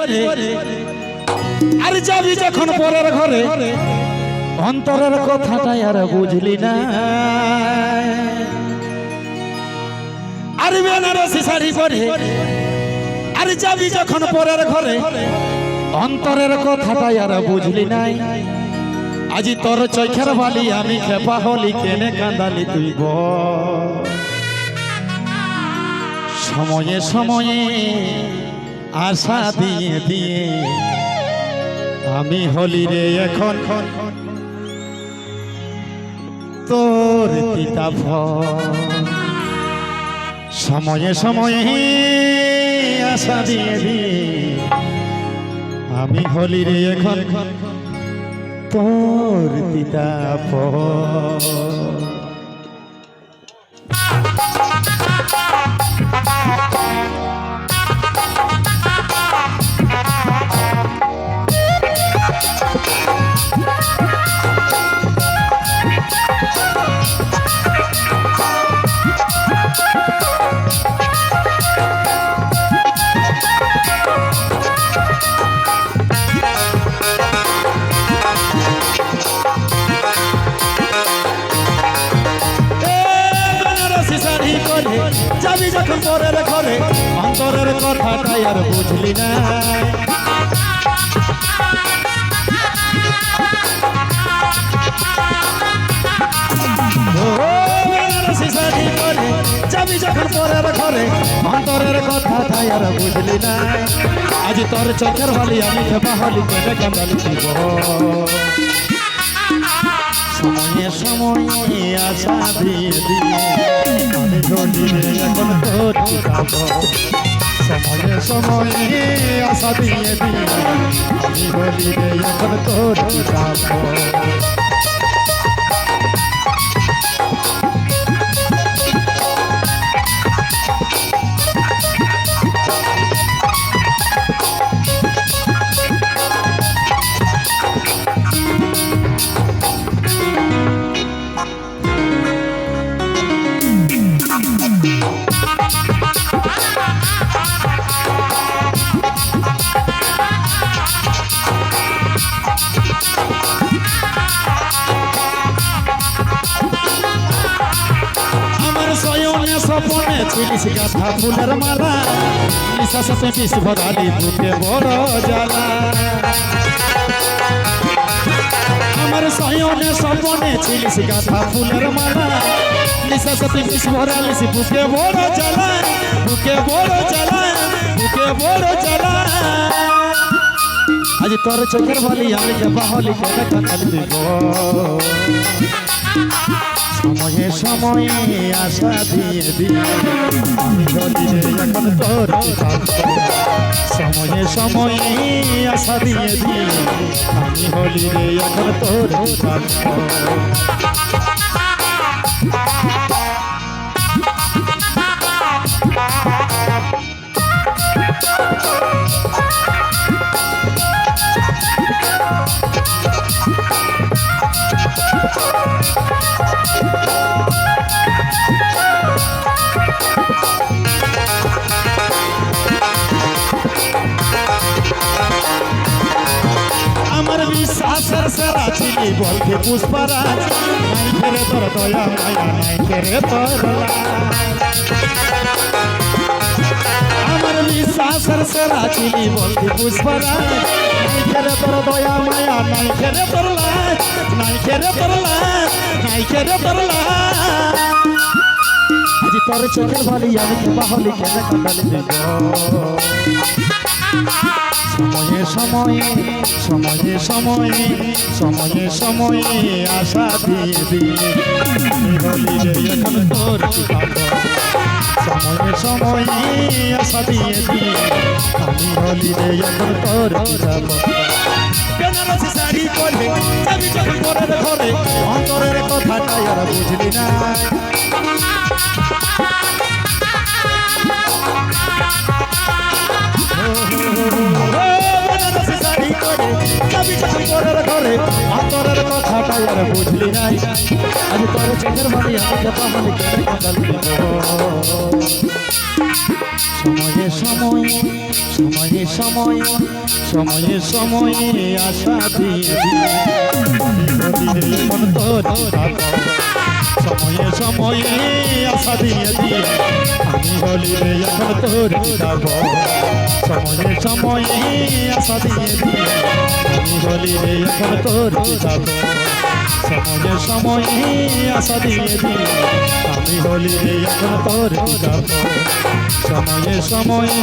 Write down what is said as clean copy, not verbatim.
করে আর যাবি যখন পরের ঘরে অন্তরের কথাটাই আর বুঝলি না আর বেনারসি শাড়ি পরে আর যাবি যখন পরের ঘরে অন্তরের কথাটাই আর বুঝলি নাই আজি তোর চোখের বালি আমি খেপা হলি কেনে কান্দালি তুই সময়ে সময়ে আশা দিয়ে দিয়ে আমি হলি রে এখন তোর তিতা সময়ে সময়ে আশা দিয়ে দিয়ে আমি হলি রে এখন তোর তিতা যাবি যখন পরের ঘরে অন্তরের কথাটাই আর বুঝলি না যাবি যখন পরের ঘরে অন্তরের কথাটাই আর বুঝলি না আজ তোর চোখের বালি আমি খেপা হলি কেনে কান্দালি সময়ে সময়ে আশা দিয়ে দিয়ে আমি ধরি রে এখন তোর সময়ে সময়ে আশা দিয়ে দিয়ে আমি ধরি রে এখন তোর স্বপনে ছিলিস গাঁথা ফুলের মালা নিশা সাথে বিষ ভরালি বুকে বড় জ্বালা আমার শয়নে স্বপনে ছিলিস গাঁথা ফুলের মালা নিশা সাথে বিষ ভরালিস বুকে বড় জ্বালা বুকে বড় জ্বালা বুকে বড় জ্বালা আজ তোর চোখের বালি আমি খেপা হলি কেনে কান্দালি দিব সময়ে সময়ে আশা দিয়ে দিয়ে আমি ধরি রে এখন তোর সময়ে সময়ে আশা দিয়ে দিয়ে আমি হলি রে এখন তোর আমার বিশ্বাসের সেরা ছিলি বলতে পুষ্পরাজ নাই ফেরে তোর দয়া মায়া নাই ফেরে তোর আমার বিশ্বাসের সেরা ছিলি বলতে পুষ্পরাজ নাই ফেরে তোর দয়া মায়া নাই ফেরে তোর লাজ নাই ফেরে তোর লাজ নাই ফেরে তোর লাজ আজ তোর চোখের বালি আমি খেপা হলি কেনে কান্দালি দিব সময়ে সময়ে সময়ে সময়ে সময়ে সময়ে আশা দিয়ে দিয়ে আমি হলি রে এখন তোর সময়ে সময়ে আশা দিয়ে দিয়ে আমি হলি রে এখন তোর বেনারসি শাড়ি পরে যাবি যখন পরের ঘরে অন্তরের কথাটাই আর বুঝলি না বেনারসি শাড়ি পরে যাবি যখন পরের ঘরে অন্তরের কথাটাই আর বুঝলি নাই আজ তোর চোখের বাড়ি আমি কথা বলি কেন কাঁদাল সময়ে সময়ে সময়ে সময়ে সময়ে সময়ে আশা দিয়ে দিয়ে মন তোর সময়ে সময়ে আশা দিয়ে দিয়ে আমি বলি রে এখন তোর যাব সময়ে সময়ে আশা দিয়ে দিয়ে আমি বলি রে এখন তোর যাব সময়ে সময়ে আশা দিয়ে দিয়ে আমি বলি রে এখন তোর যাব সময়ে সময়ে